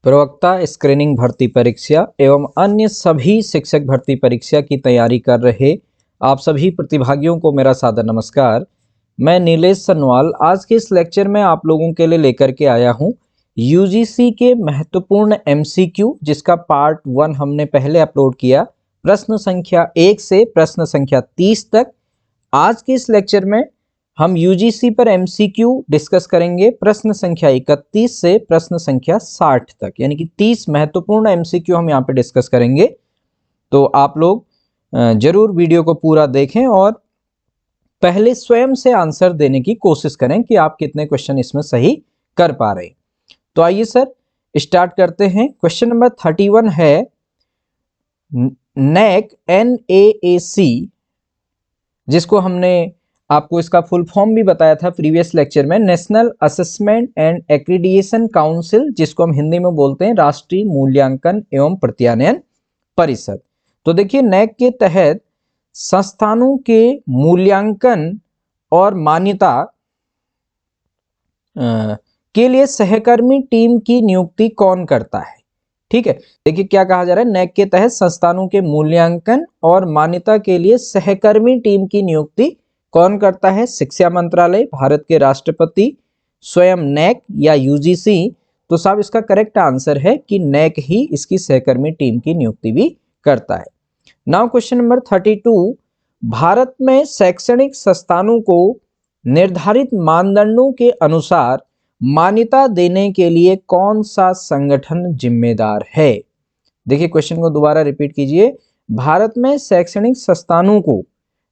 प्रवक्ता स्क्रीनिंग भर्ती परीक्षा एवं अन्य सभी शिक्षक भर्ती परीक्षा की तैयारी कर रहे आप सभी प्रतिभागियों को मेरा सादर नमस्कार। मैं नीलेश सनवाल आज के इस लेक्चर में आप लोगों के लिए लेकर के आया हूं यूजीसी के महत्वपूर्ण एमसीक्यू, जिसका पार्ट 1 हमने पहले अपलोड किया, प्रश्न संख्या 1 से प्रश्न संख्या 30 तक। आज के इस लेक्चर में हम यूजीसी पर एमसीक्यू डिस्कस करेंगे प्रश्न संख्या 31 से प्रश्न संख्या 60 तक, यानी कि 30 महत्वपूर्ण एमसीक्यू हम यहाँ पे डिस्कस करेंगे। तो आप लोग जरूर वीडियो को पूरा देखें और पहले स्वयं से आंसर देने की कोशिश करें कि आप कितने क्वेश्चन इसमें सही कर पा रहे हैं। तो आइए सर स्टार्ट करते हैं। क्वेश्चन नंबर 31 है NAAC जिसको हमने आपको इसका फुल फॉर्म भी बताया था प्रीवियस लेक्चर में, national assessment and accreditation council, जिसको हम हिंदी में बोलते हैं राष्ट्रीय मूल्यांकन एवं प्रत्यायन परिषद। तो देखिए NAAC के तहत संस्थानों के मूल्यांकन और मान्यता के लिए सहकर्मी टीम की नियुक्ति कौन करता है? ठीक है, देखिए क्या कहा जा रहा है, NAAC के तहत संस्थानों के मूल्यांकन और मान्यता के लिए सहकर्मी टीम की नियुक्ति कौन करता है? शिक्षा मंत्रालय, भारत के राष्ट्रपति, स्वयं NAAC या यूजीसी। तो साहब इसका करेक्ट आंसर है कि NAAC ही इसकी सहकर्मी टीम की नियुक्ति भी करता है। नाउ क्वेश्चन नंबर 32, भारत में शैक्षणिक संस्थानों को निर्धारित मानदंडों के अनुसार मान्यता देने के लिए कौन सा संगठन जिम्मेदार है? देखिए क्वेश्चन को दोबारा रिपीट कीजिए। भारत में शैक्षणिक संस्थानों को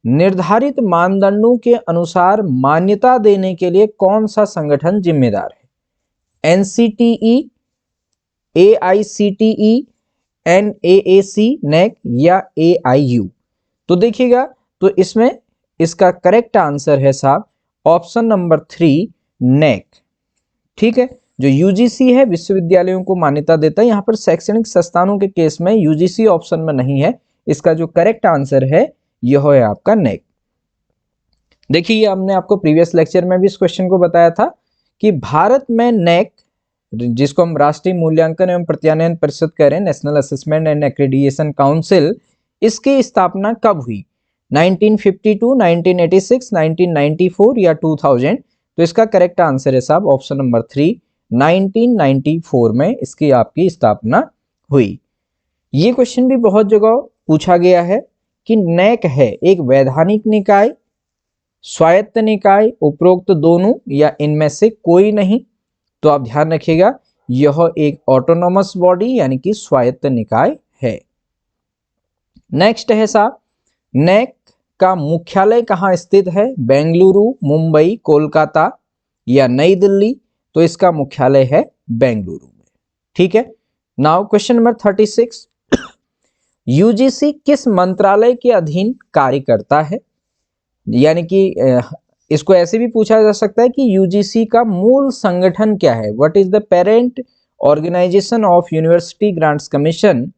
निर्धारित मानदंडों के अनुसार मान्यता देने के लिए कौन सा संगठन जिम्मेदार है? NCTE, AICTE, NAAC, NAAC या AIU? तो देखिएगा, तो इसमें इसका करेक्ट आंसर है साहब ऑप्शन नंबर 3 NAAC। ठीक है, जो यूजीसी है विश्वविद्यालयों को मान्यता देता है। यहाँ पर शैक्षणिक संस्थानों के केस में यूजीसी ऑप्शन में नहीं है। इसका जो करेक्ट आंसर है यह है आपका NAAC। देखिए ये हमने आपको प्रीवियस लेक्चर में भी इस क्वेश्चन को बताया था कि भारत में NAAC, जिसको हम राष्ट्रीय मूल्यांकन एवं प्रत्यायन परिषद कह रहे हैं, national assessment and accreditation council, इसकी स्थापना कब हुई? 1952, 1986, 1994 या 2000? तो इसका करेक्ट आंसर है साहब ऑप्शन नंबर 3 1994 में इसकी आपकी स्थापना हुई। ये क्वेश्चन भी बहुत जगह पूछा गया है कि NAAC है एक वैधानिक निकाय, स्वायत्त निकाय, उपरोक्त दोनों या इनमें से कोई नहीं? तो आप ध्यान रखिएगा, यह एक ऑटोनोमस बॉडी यानी कि स्वायत्त निकाय है। नेक्स्ट है साहब, NAAC का मुख्यालय कहाँ स्थित है? बेंगलुरु, मुंबई, कोलकाता या नई दिल्ली? तो इसका मुख्यालय है बेंगलुरु में। ठीक है, नाउ क्वेश्चन नंबर 36, यूजीसी किस मंत्रालय के अधीन कार्य करता है? यानी कि इसको ऐसे भी पूछा जा सकता है कि यूजीसी का मूल संगठन क्या है? What is the parent organisation of University grants Commission?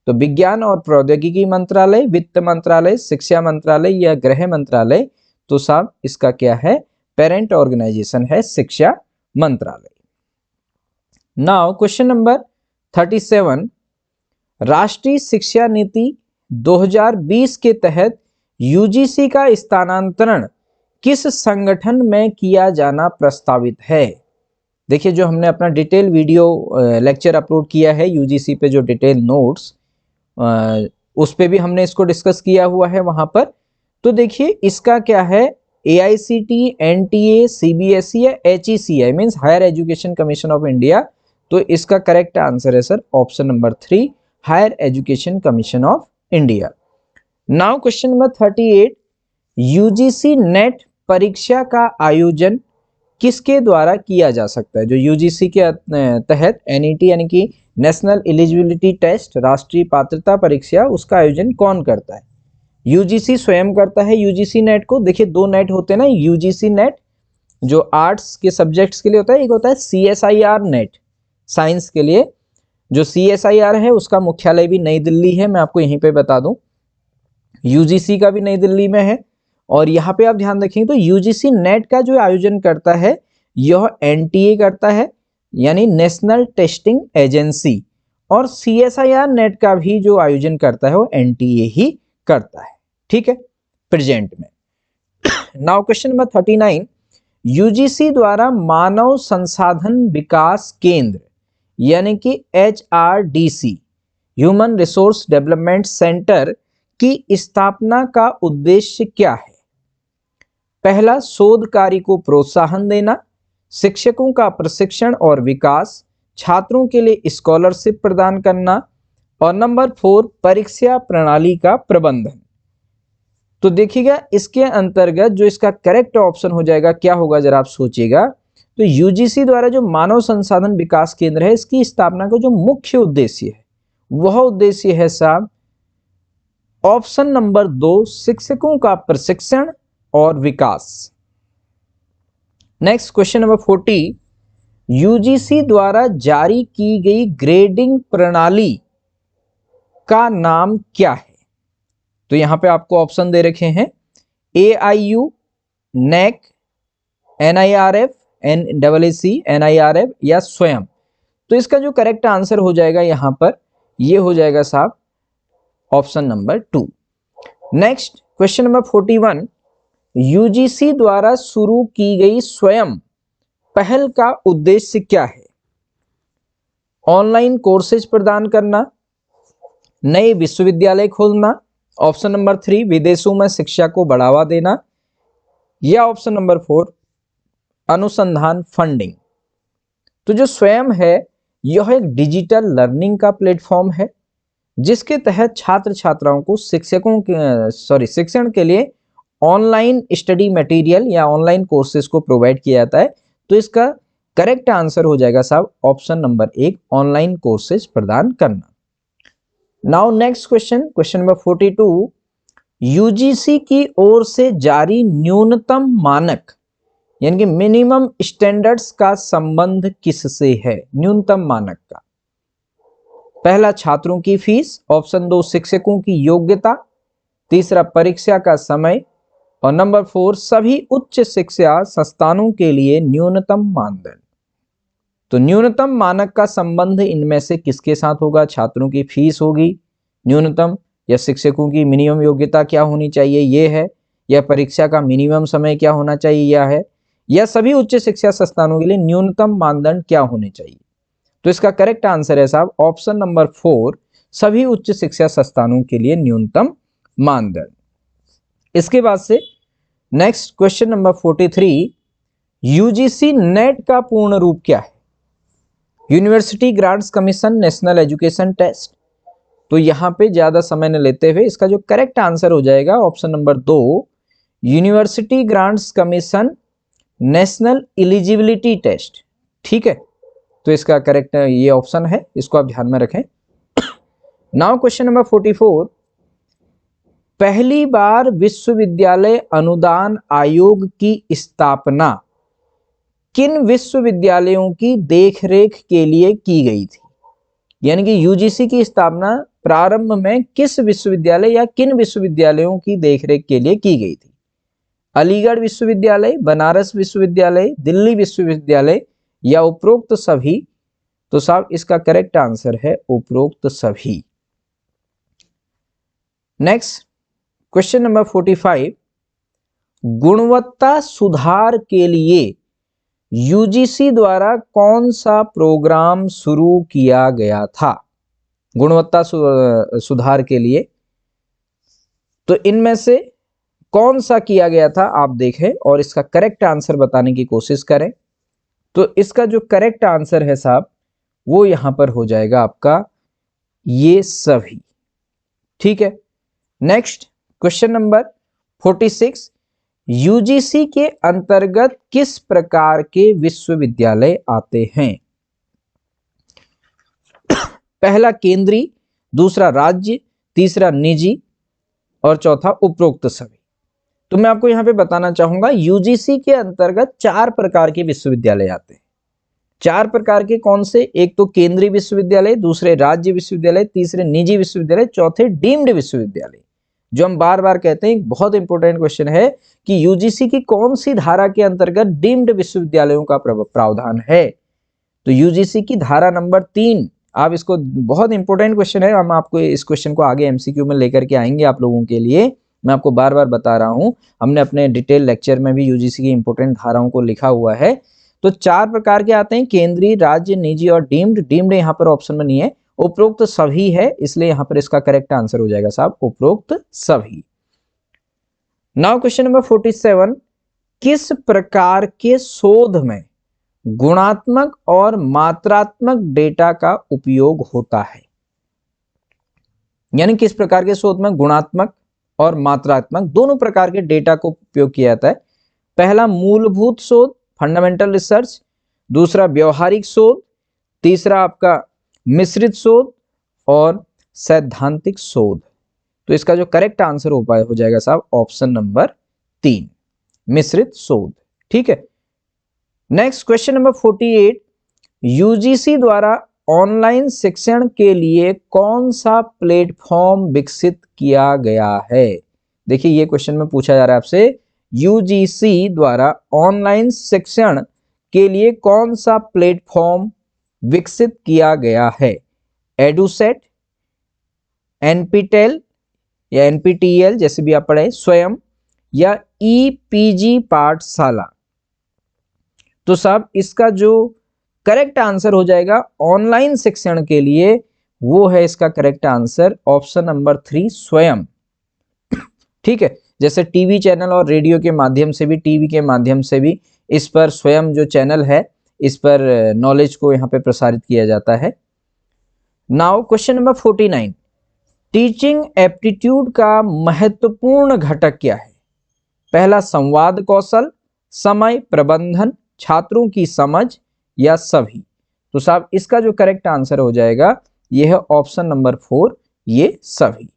तो विज्ञान और प्रौद्योगिकी मंत्रालय, वित्त मंत्रालय, शिक्षा मंत्रालय या गृह मंत्रालय? तो साहब इसका क्या है? पेरेंट ऑर्गेनाइजेशन है शिक्षा मंत्रालय। नाउ क्वेश्चन नंबर 37, राष्ट्रीय शिक्षा नीति 2020 के तहत यूजीसी का स्थानांतरण किस संगठन में किया जाना प्रस्तावित है? देखिए जो हमने अपना डिटेल वीडियो लेक्चर अपलोड किया है यूजीसी पे, जो डिटेल नोट्स उस पे भी हमने इसको डिस्कस किया हुआ है वहां पर। तो देखिए इसका क्या है, AICTE, NTA, CBSE या HECI means higher education commission of India? तो इसका करेक्ट आंसर है sir option number 3 higher education commission of India. Now question number 38, UGC net परीक्षा का आयोजन किसके द्वारा किया जा सकता है? जो यूजीसी के तहत NET यानी कि नेशनल एलिजिबिलिटी टेस्ट, राष्ट्रीय पात्रता परीक्षा, उसका आयोजन कौन करता है? यूजीसी स्वयं करता है यूजीसी नेट को। देखिए दो नेट होते हैं ना, यूजीसी नेट जो आर्ट्स के सब्जेक्ट्स के लिए होता है, एक होता है CSIR नेट साइंस के लिए। जो CSIR है उसका मुख्यालय भी नई दिल्ली है, मैं आपको यहीं पे बता दूं। यूजीसी का भी नई दिल्ली में है। और यहाँ पे आप ध्यान रखेंगे तो यूजीसी नेट का जो आयोजन करता है यह NTA करता है, यानी नेशनल टेस्टिंग एजेंसी, और CSIR नेट का भी जो आयोजन करता है वो NTA ही करता है। ठीक है, प्रेजेंट में। नाउ क्वेश्चन नंबर 39, UGC द्वारा मानव संसाधन विकास केंद्र यानी कि HRDC human resource development centre की स्थापना का उद्देश्य क्या है? पहला, शोध कार्य को प्रोत्साहन देना, शिक्षकों का प्रशिक्षण और विकास, छात्रों के लिए स्कॉलरशिप प्रदान करना, और नंबर 4, परीक्षा प्रणाली का प्रबंधन। तो देखिएगा इसके अंतर्गत जो इसका करेक्ट ऑप्शन हो जाएगा क्या होगा, जरा आप सोचिएगा। तो UGC द्वारा जो मानव संसाधन विकास केंद्र है, इसकी स्थापना का जो मुख्य उद्देश्य है वह उद्देश्य है साहब ऑप्शन नंबर 2, शिक्षकों का प्रशिक्षण और विकास। नेक्स्ट क्वेश्चन नंबर 40, UGC द्वारा जारी की गई ग्रेडिंग प्रणाली का नाम क्या है? तो यहां पे आपको ऑप्शन दे रखे हैं AIU, NAAC, NIRF, NAAC, NIRF या स्वयं। तो इसका जो करेक्ट आंसर हो जाएगा यहां पर ये हो जाएगा साहब option number 2। Next question number 41, UGC द्वारा शुरू की गई स्वयं पहल का उद्देश्य क्या है? ऑनलाइन कोर्सेज प्रदान करना, नए विश्वविद्यालय खोलना, ऑप्शन नंबर 3, विदेशों में शिक्षा को बढ़ावा देना, या ऑप्शन नंबर 4, अनुसंधान फंडिंग। तो जो स्वयं है यह एक डिजिटल लर्निंग का प्लेटफॉर्म है जिसके तहत छात्र छात्राओं को शिक्षण के लिए ऑनलाइन स्टडी मटेरियल या ऑनलाइन कोर्सेज को प्रोवाइड किया जाता है। तो इसका करेक्ट आंसर हो जाएगा साहब ऑप्शन नंबर 1, ऑनलाइन कोर्सेज प्रदान करना। Now next question number 42, UGC की ओर से जारी न्यूनतम मानक यानी कि मिनिमम स्टैंडर्ड्स का संबंध किससे है? न्यूनतम मानक का, पहला छात्रों की फीस, ऑप्शन 2 शिक्षकों की योग्यता, तीसरा परीक्षा का समय, और नंबर 4 सभी उच्च शिक्षा संस्थानों के लिए न्यूनतम मानदंड। तो न्यूनतम मानक का संबंध इनमें से किसके साथ होगा? छात्रों की फीस होगी न्यूनतम, या शिक्षकों की मिनिमम योग्यता क्या होनी चाहिए ये है, या परीक्षा का मिनिमम समय क्या होना चाहिए यह है, या सभी उच्च शिक्षा संस्थानों के लिए न्यूनतम मानदंड क्या होने चाहिए? तो इसका करेक्ट आंसर है साहब ऑप्शन नंबर 4, सभी उच्च शिक्षा संस्थानों के लिए न्यूनतम मानदंड। इसके बाद से next question number 43, UGC net का पूर्ण रूप क्या है? University grants commission, national education test. तो यहां पे ज्यादा समय न लेते हुए इसका जो करेक्ट आंसर हो जाएगा option number 2, university grants commission, national eligibility test. ठीक है, तो इसका करेक्ट ये ऑप्शन है, इसको आप ध्यान में रखें। नाउ क्वेश्चन नंबर 44, पहली बार विश्वविद्यालय अनुदान आयोग की स्थापना किन विश्वविद्यालयों की देखरेख के लिए की गई थी? यानी कि UGC की स्थापना प्रारंभ में किस विश्वविद्यालय या किन विश्वविद्यालयों की देखरेख के लिए की गई थी? अलीगढ़ विश्वविद्यालय, बनारस विश्वविद्यालय, दिल्ली विश्वविद्यालय, या उपरोक्त सभी? तो साहब इसका करेक्ट आंसर है उपरोक्त सभी। नेक्स्ट क्वेश्चन नंबर 45, गुणवत्ता सुधार के लिए UGC द्वारा कौन सा प्रोग्राम शुरू किया गया था? गुणवत्ता सुधार के लिए तो इनमें से कौन सा किया गया था आप देखें और इसका करेक्ट आंसर बताने की कोशिश करें। तो इसका जो करेक्ट आंसर है साहब वो यहां पर हो जाएगा आपका ये सभी। ठीक है, नेक्स्ट क्वेश्चन नंबर 46, UGC के अंतर्गत किस प्रकार के विश्वविद्यालय आते हैं? पहला केंद्रीय, दूसरा राज्य, तीसरा निजी और चौथा उपरोक्त सभी। तो मैं आपको यहां पे बताना चाहूंगा UGC के अंतर्गत 4 प्रकार के विश्वविद्यालय आते हैं। 4 प्रकार के कौन से? एक तो केंद्रीय विश्वविद्यालय, दूसरे राज्य विश्वविद्यालय, तीसरे निजी विश्वविद्यालय, चौथे डीम्ड विश्वविद्यालय। जो हम बार बार कहते हैं, बहुत इंपॉर्टेंट क्वेश्चन है कि UGC की कौन सी धारा के अंतर्गत डीम्ड विश्वविद्यालयों का प्रावधान है। तो यूजीसी की धारा नंबर 3, आप इसको, बहुत इंपॉर्टेंट क्वेश्चन है, हम आपको इस क्वेश्चन को आगे एमसीक्यू में लेकर के आएंगे आप लोगों के लिए। मैं आपको बार बार बता रहा हूं, हमने अपने डिटेल लेक्चर में भी यूजीसी की इंपॉर्टेंट धाराओं को लिखा हुआ है। तो 4 प्रकार के आते हैं, केंद्रीय, राज्य, निजी और डीम्ड। डीम्ड यहाँ पर ऑप्शन में नहीं है, उपरोक्त सभी है, इसलिए यहाँ पर इसका करेक्ट आंसर हो जाएगा साहब उपरोक्त सभी। नाउ क्वेश्चन नंबर 47, किस प्रकार के शोध में गुणात्मक और मात्रात्मक डेटा का उपयोग होता है? यानी किस प्रकार के शोध में गुणात्मक और मात्रात्मक दोनों प्रकार के डेटा को उपयोग किया जाता है? पहला मूलभूत शोध, फंडामेंटल रिसर्च, दूसरा व्यवहारिक शोध, तीसरा आपका मिश्रित शोध और सैद्धांतिक शोध। तो इसका जो करेक्ट आंसर हो जाएगा साहब ऑप्शन नंबर 3, मिश्रित शोध। ठीक है। नेक्स्ट क्वेश्चन नंबर 48, यूजीसी द्वारा ऑनलाइन शिक्षण के लिए कौन सा प्लेटफॉर्म विकसित किया गया है? देखिए ये क्वेश्चन में पूछा जा रहा है आपसे, यूजीसी द्वारा ऑनलाइन शिक्षण के लिए कौन सा प्लेटफॉर्म विकसित किया गया है? एडुसेट, एनपीटेल या एनपीटीएल जैसे भी आप पढ़े, स्वयं, या ईपीजी पाठशाला। तो साहब इसका जो करेक्ट आंसर हो जाएगा ऑनलाइन शिक्षण के लिए, वो है इसका करेक्ट आंसर ऑप्शन नंबर 3, स्वयं। ठीक है। जैसे टीवी चैनल और रेडियो के माध्यम से भी, टीवी के माध्यम से भी इस पर स्वयं जो चैनल है, इस पर नॉलेज को यहाँ पे प्रसारित किया जाता है। Now question number 49, teaching aptitude का महत्वपूर्ण घटक क्या है? पहला संवाद कौशल, समय प्रबंधन, छात्रों की समझ या सभी। तो साहब इसका जो करेक्ट आंसर हो जाएगा यह है ऑप्शन नंबर 4, ये सभी।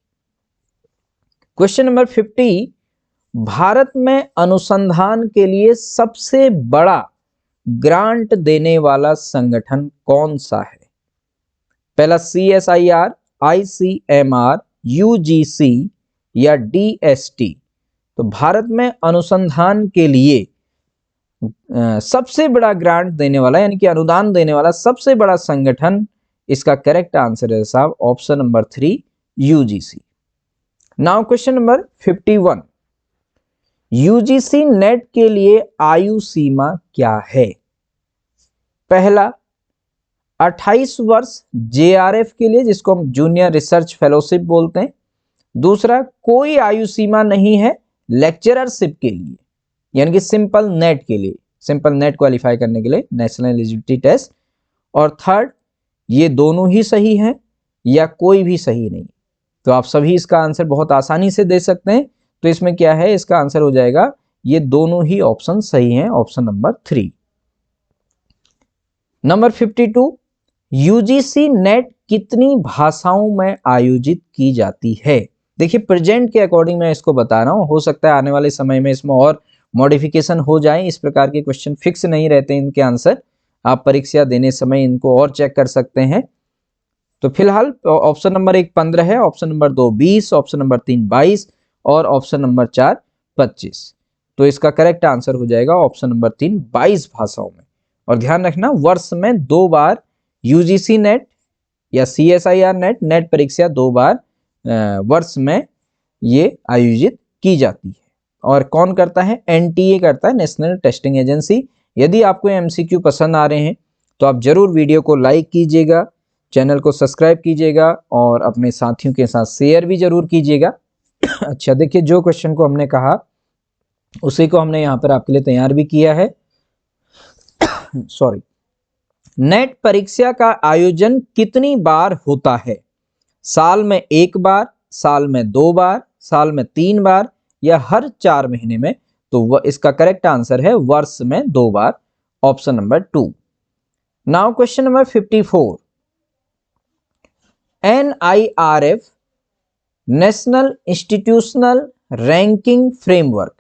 क्वेश्चन नंबर 50, भारत में अनुसंधान के लिए सबसे बड़ा ग्रांट देने वाला संगठन कौन सा है? पहला CSIR, ICMR, UGC या DST। तो भारत में अनुसंधान के लिए सबसे बड़ा ग्रांट देने वाला यानी कि अनुदान देने वाला सबसे बड़ा संगठन, इसका करेक्ट आंसर है साहब option number 3, UGC। Now question number 51, UGC net के लिए आयु सीमा क्या है? पहला 28 वर्ष JRF के लिए, जिसको हम जूनियर रिसर्च फेलोशिप बोलते हैं। दूसरा, कोई आयु सीमा नहीं है लेक्चररशिप के लिए, यानी कि सिंपल नेट के लिए, सिंपल नेट क्वालिफाई करने के लिए नेशनल एलिजिबिलिटी टेस्ट। और थर्ड, ये दोनों ही सही हैं या कोई भी सही नहीं। तो आप सभी इसका आंसर बहुत आसानी से दे सकते हैं। तो इसमें क्या है, इसका आंसर हो जाएगा ये दोनों ही ऑप्शन सही हैं, option number 3। Number 52, UGC net कितनी भाषाओं में आयोजित की जाती है? देखिए प्रेजेंट के अकॉर्डिंग मैं इसको बता रहा हूं, हो सकता है आने वाले समय में इसमें और मॉडिफिकेशन हो जाए। इस प्रकार के क्वेश्चन फिक्स नहीं रहते इनके आंसर, आप परीक्षा देने समय इनको और चेक कर सकते हैं। तो फिलहाल ऑप्शन नंबर 1 15 है, ऑप्शन नंबर 2 20, ऑप्शन नंबर 3 22 और ऑप्शन नंबर 4 25। तो इसका करेक्ट आंसर हो जाएगा ऑप्शन नंबर 3, 22 भाषाओं में। और ध्यान रखना, वर्ष में 2 बार यूजीसी नेट या CSIR नेट परीक्षा 2 बार वर्ष में ये आयोजित की जाती है। और कौन करता है? NTA करता है, नेशनल टेस्टिंग एजेंसी। यदि आपको MCQ पसंद आ रहे हैं तो आप जरूर वीडियो को लाइक कीजिएगा, चैनल को सब्सक्राइब कीजिएगा और अपने साथियों के साथ शेयर भी जरूर कीजिएगा। अच्छा देखिए, जो क्वेश्चन को हमने कहा उसी को हमने यहाँ पर आपके लिए तैयार भी किया है। सॉरी, नेट परीक्षा का आयोजन कितनी बार होता है? साल में 1 बार, साल में 2 बार, साल में 3 बार या हर 4 महीने में? तो इसका करेक्ट आंसर है वर्ष में 2 बार, option number 2। Now question number 54, NIRF national institutional ranking framework,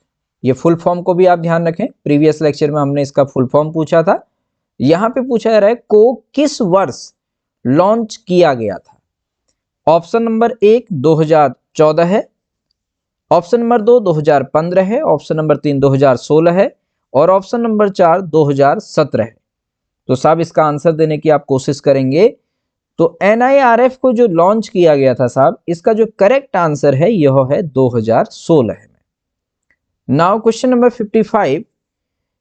ये फुल फॉर्म को भी आप ध्यान रखें, प्रीवियस लेक्चर में हमने इसका फुल फॉर्म पूछा था। यहां पे पूछा जा रहा है को किस वर्ष लॉन्च किया गया था? ऑप्शन नंबर 1 2014 है, ऑप्शन नंबर 2 2015 है, ऑप्शन नंबर 3 2016 है और ऑप्शन नंबर 4 2017 है। तो साहब इसका आंसर देने की आप कोशिश करेंगे। तो NIRF को जो लॉन्च किया गया था साहब, इसका जो करेक्ट आंसर है यह है 2016 में। नाउ क्वेश्चन नंबर 55,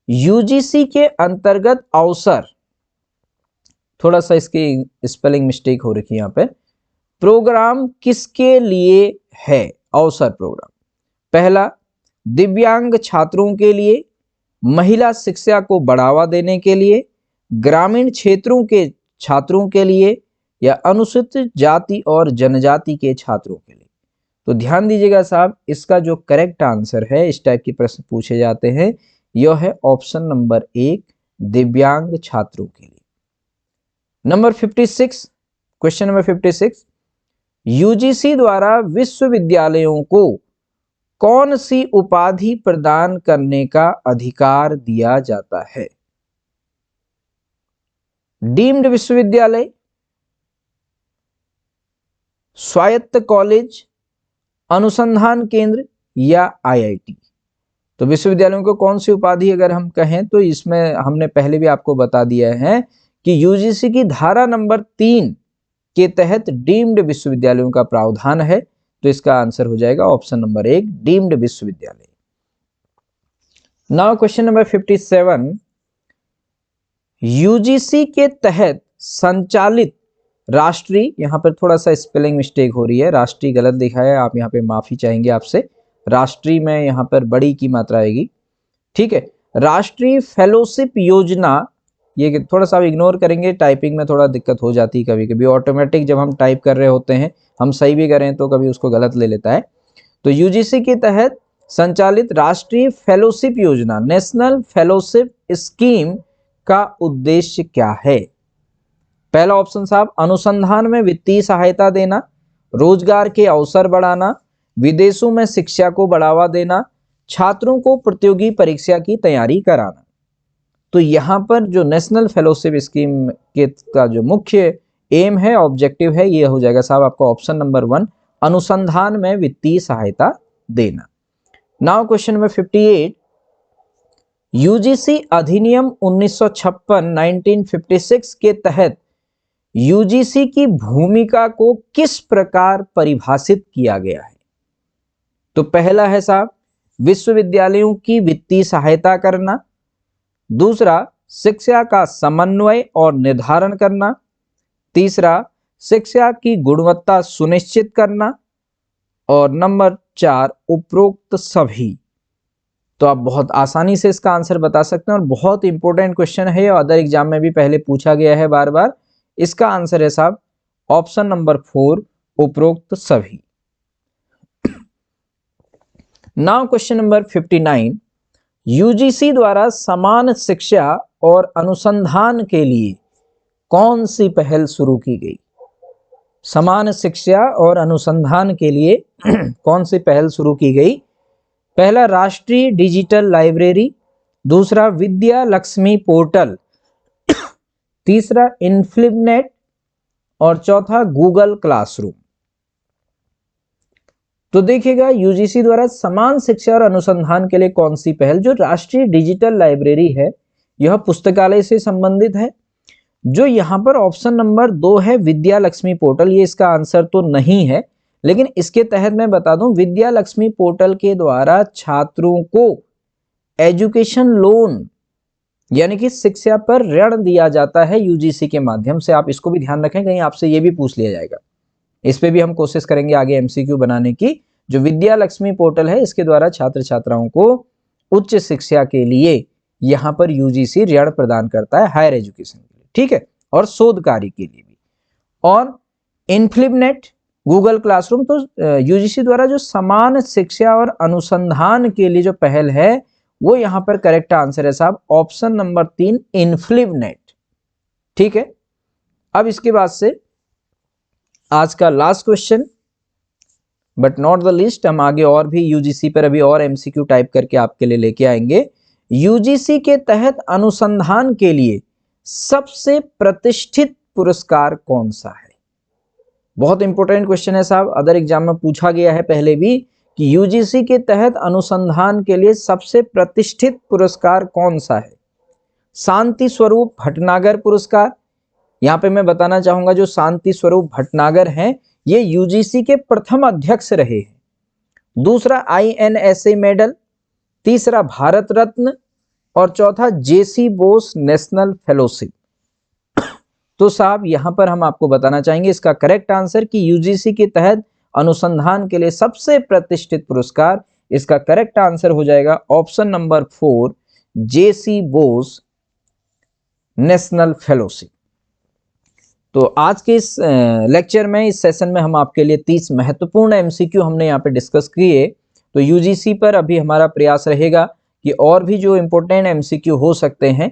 यूजीसी के अंतर्गत अवसर, थोड़ा सा इसकी स्पेलिंग मिस्टेक हो रखी है यहाँ पे, प्रोग्राम किसके लिए है? अवसर प्रोग्राम, पहला दिव्यांग छात्रों के लिए, महिला शिक्षा को बढ़ावा देने के लिए, ग्रामीण क्षेत्रों के छात्रों के लिए, या अनुसूचित जाति और जनजाति के छात्रों के लिए। तो ध्यान दीजिएगा साहब, इसका जो करेक्ट आंसर है, इस टाइप के प्रश्न पूछे जाते हैं, यह है ऑप्शन नंबर 1, दिव्यांग छात्रों के लिए। नंबर 56, क्वेश्चन नंबर 56, यूजीसी द्वारा विश्वविद्यालयों को कौन सी उपाधि प्रदान करने का अधिकार दिया जाता है? डीम्ड विश्वविद्यालय, स्वायत्त कॉलेज, अनुसंधान केंद्र, या IIT। तो विश्वविद्यालयों को कौन सी उपाधि अगर हम कहें तो इसमें हमने पहले भी आपको बता दिया है कि यूजीसी की धारा नंबर 3 के तहत डीम्ड विश्वविद्यालयों का प्रावधान है। तो इसका आंसर हो जाएगा ऑप्शन नंबर 1, डीम्ड विश्वविद्यालय। नाउ क्वेश्चन नंबर 57, यूजीसी के तहत संचालित राष्ट्रीय, यहां पर थोड़ा सा स्पेलिंग मिस्टेक हो रही है, राष्ट्रीय गलत लिखा है, आप यहां पे माफी चाहेंगे आपसे, राष्ट्रीय में यहां पर बड़ी की मात्रा आएगी, ठीक है। राष्ट्रीय फेलोशिप योजना, ये थोड़ा सा आप इग्नोर करेंगे, टाइपिंग में थोड़ा दिक्कत हो जाती है कभी कभी, ऑटोमेटिक जब हम टाइप कर रहे होते हैं, हम सही भी करें तो कभी उसको गलत ले लेता है। तो यूजीसी के तहत संचालित राष्ट्रीय फेलोशिप योजना, नेशनल फेलोशिप स्कीम का उद्देश्य क्या है? पहला ऑप्शन साहब, अनुसंधान में वित्तीय सहायता देना, रोजगार के अवसर बढ़ाना, विदेशों में शिक्षा को बढ़ावा देना, छात्रों को प्रतियोगी परीक्षा की तैयारी कराना। तो यहां पर जो नेशनल फेलोशिप स्कीम के का जो मुख्य एम है, ऑब्जेक्टिव है, ये हो जाएगा साहब आपका ऑप्शन नंबर 1, अनुसंधान में वित्तीय सहायता देना। नाउ क्वेश्चन नंबर 58, यूजीसी अधिनियम 1956 के तहत यूजीसी की भूमिका को किस प्रकार परिभाषित किया गया है? तो पहला है साहब, विश्वविद्यालयों की वित्तीय सहायता करना, दूसरा शिक्षा का समन्वय और निर्धारण करना, तीसरा शिक्षा की गुणवत्ता सुनिश्चित करना, और नंबर 4 उपरोक्त सभी। तो आप बहुत आसानी से इसका आंसर बता सकते हैं और बहुत इंपॉर्टेंट क्वेश्चन है, अदर एग्जाम में भी पहले पूछा गया है बार बार। इसका आंसर है साहब ऑप्शन नंबर 4, उपरोक्त सभी। नाउ क्वेश्चन नंबर 59, यूजीसी द्वारा समान शिक्षा और अनुसंधान के लिए कौन सी पहल शुरू की गई? समान शिक्षा और अनुसंधान के लिए कौन सी पहल शुरू की गई? पहला राष्ट्रीय डिजिटल लाइब्रेरी, दूसरा विद्या लक्ष्मी पोर्टल, तीसरा इन्फ्लिबनेट, और चौथा गूगल क्लासरूम। तो देखिएगा यूजीसी द्वारा समान शिक्षा और अनुसंधान के लिए कौन सी पहल, जो राष्ट्रीय डिजिटल लाइब्रेरी है यह पुस्तकालय से संबंधित है। जो यहां पर ऑप्शन नंबर 2 है विद्या लक्ष्मी पोर्टल, ये इसका आंसर तो नहीं है, लेकिन इसके तहत मैं बता दूं विद्या लक्ष्मी पोर्टल के द्वारा छात्रों को एजुकेशन लोन यानी कि शिक्षा पर ऋण दिया जाता है यूजीसी के माध्यम से। आप इसको भी ध्यान रखें, कहीं आपसे ये भी पूछ लिया जाएगा। इस पे भी हम कोशिश करेंगे आगे एमसीक्यू बनाने की। जो विद्या लक्ष्मी पोर्टल है इसके द्वारा छात्र छात्राओं को उच्च शिक्षा के लिए यहाँ पर यूजीसी ऋण प्रदान करता है, हायर एजुकेशन के लिए, ठीक है, और शोध कार्य के लिए भी। और इन्फ्लिबनेट, गूगल क्लासरूम, तो यूजीसी द्वारा जो समान शिक्षा और अनुसंधान के लिए जो पहल है वो यहाँ पर करेक्ट आंसर है साहब ऑप्शन नंबर 3, इन्फ्लिबनेट, ठीक है। अब इसके बाद से आज का last question but not the least, हम आगे और भी यूजीसी पर अभी और एमसीक्यू टाइप करके आपके लिए लेके आएंगे। यूजीसी के तहत अनुसंधान के लिए सबसे प्रतिष्ठित पुरस्कार कौन सा है? बहुत इंपॉर्टेंट क्वेश्चन है साहब, अदर एग्जाम में पूछा गया है पहले भी कि यूजीसी के तहत अनुसंधान के लिए सबसे प्रतिष्ठित पुरस्कार कौन सा है। शांति स्वरूप भटनागर पुरस्कार, यहाँ पे मैं बताना चाहूंगा जो शांति स्वरूप भटनागर हैं ये यूजीसी के प्रथम अध्यक्ष रहे हैं। दूसरा INSA मेडल, तीसरा भारत रत्न और चौथा जेसी बोस नेशनल फेलोशिप। तो साहब यहाँ पर हम आपको बताना चाहेंगे इसका करेक्ट आंसर कि यूजीसी के तहत अनुसंधान के लिए सबसे प्रतिष्ठित पुरस्कार, इसका करेक्ट आंसर हो जाएगा ऑप्शन नंबर 4 जेसी बोस नेशनल फेलोशिप। तो आज के इस लेक्चर में, इस सेशन में हम आपके लिए 30 महत्वपूर्ण एमसीक्यू हमने यहाँ पे डिस्कस किए। तो यूजीसी पर अभी हमारा प्रयास रहेगा कि और भी जो इम्पोर्टेंट एमसीक्यू हो सकते हैं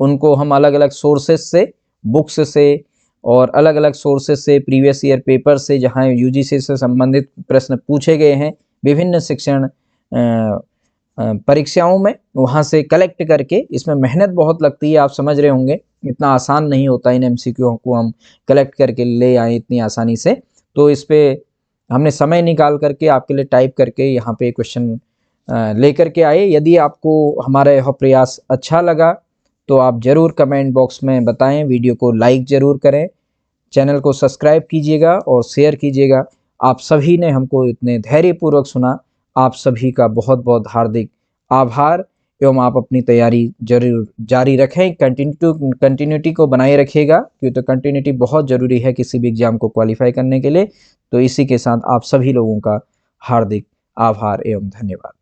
उनको हम अलग अलग सोर्सेज से, बुक्स से और अलग अलग सोर्सेज से, प्रीवियस ईयर पेपर से, जहाँ यूजीसी से संबंधित प्रश्न पूछे गए हैं विभिन्न शिक्षण परीक्षाओं में, वहाँ से कलेक्ट करके, इसमें मेहनत बहुत लगती है, आप समझ रहे होंगे, इतना आसान नहीं होता इन एमसीक्यू को हम कलेक्ट करके ले आए इतनी आसानी से। तो इस पे हमने समय निकाल करके आपके लिए टाइप करके यहाँ पे क्वेश्चन लेकर के आए। यदि आपको हमारा यह प्रयास अच्छा लगा तो आप ज़रूर कमेंट बॉक्स में बताएं, वीडियो को लाइक ज़रूर करें, चैनल को सब्सक्राइब कीजिएगा और शेयर कीजिएगा। आप सभी ने हमको इतने धैर्यपूर्वक सुना, आप सभी का बहुत बहुत हार्दिक आभार एवं आप अपनी तैयारी जरूर जारी रखें, कंटिन्यूटी को बनाए रखिएगा, क्योंकि तो कंटिन्यूटी बहुत ज़रूरी है किसी भी एग्जाम को क्वालिफाई करने के लिए। तो इसी के साथ आप सभी लोगों का हार्दिक आभार एवं धन्यवाद।